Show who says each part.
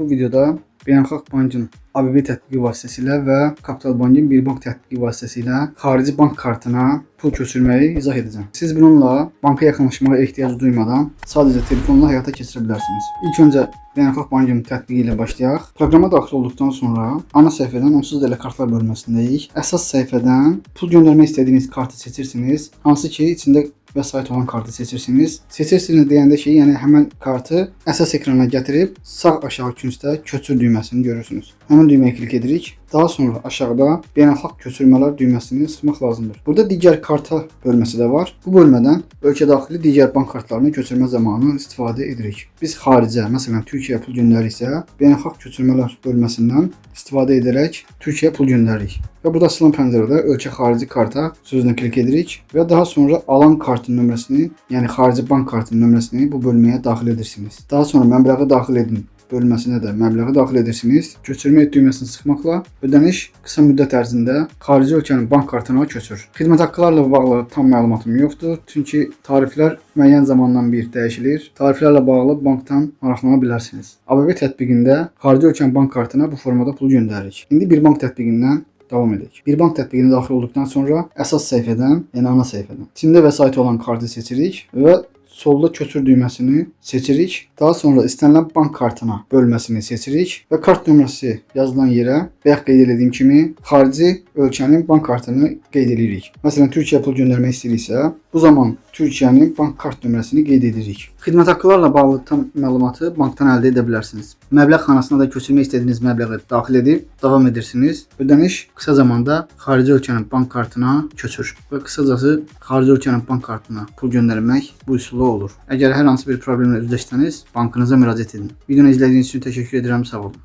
Speaker 1: Bu videoda Beynəlxalq Bankın ABB tətbiqi vasitəsilə və Kapital Bankın bir bank tətbiqi vasitəsilə xarici bank kartına pul köçürməyi izah edəcəm. Siz bununla banka yaxınlaşmağa ehtiyac duymadan sadəcə telefonla həyata keçirə bilərsiniz. İlk öncə Beynəlxalq Bankın tətbiqi ilə başlayaq. Proqrama daxil olduqdan sonra ana səhifədən onsuz da elə kartlar bölməsindəyik. Əsas səhifədən pul göndərmək istədiyiniz kartı seçirsiniz. Hansı ki, içində vəsait olan kartı seçirsiniz. Seçirsiniz deyəndə ki, yəni həmin kartı əsas ekrana gətirib sağ aşağı küncdə köçür düyməsini görürsünüz. Həmin düyməyə klik edirik. Daha sonra aşağıda beynəlxalq köçürmələr düyməsini sıxmaq lazımdır. Burada digər karta bölməsi də var. Bu bölmədən ölkə daxili digər bank kartlarını köçürmə zamanı istifadə edirik. Biz xaricə, məsələn Türkiyəyə pul göndəririksə, beynəlxalq köçürmələr bölməsindən istifadə edərək Türkiyəyə pul göndəririk. Və burada açılan pəncərədə ölkə xarici karta sözünə klik edirik və daha sonra alan kartın nömrəsini, yəni xarici bank kartının nömrəsini bu bölməyə daxil edirsiniz. Daha sonra məbləği daxil edin bölməsinə də məbləği daxil edirsiniz. Köçürmə düyməsini sıxmaqla ödəniş qısa müddət ərzində xarici ölkənin bank kartına köçür. Xidmət haqqılarla bağlı tam məlumatım yoxdur, çünki tariflər müəyyən zamandan bir dəyişilir. Tariflərlə bağlı bankdan maraqlana bilərsiniz. ABB tətbiqində xarici ölkənin bank kartına bu formada pul göndəririk. İndi bir bank tətbiqindən davam edək. Bir bank tətbiqinə daxil olduqdan sonra əsas səhifədən, yəni ana səhifədən içində vəsait olan kartı seçirik və solda köçür düyməsini seçirik. Daha sonra istənilən bank kartına bölməsini seçirik və kart nömrəsi yazılan yerə bayaq qeyd etdiyim kimi xarici ölkənin bank kartını qeyd edirik. Məsələn, Türkiyəyə pul göndərmək istəyiriksə, bu zaman Türkiyənin bank kart nömrəsini qeyd edirik. Xidmət haqqılarla bağlı tam məlumatı bankdan əldə edə bilərsiniz. Məbləğ xanasına da köçürmək istədiyiniz məbləği daxil edib davam edirsiniz. Ödəniş qısa zamanda xarici ölkənin bank kartına köçür və qısacası xarici ölkənin bank kartına pul göndərmək bu üsulla olur. Əgər hər hansı bir problemlə üzləşsəniz, bankınıza müraciət edin. Videonu izlədiyiniz üçün təşəkkür edirəm, sağ olun.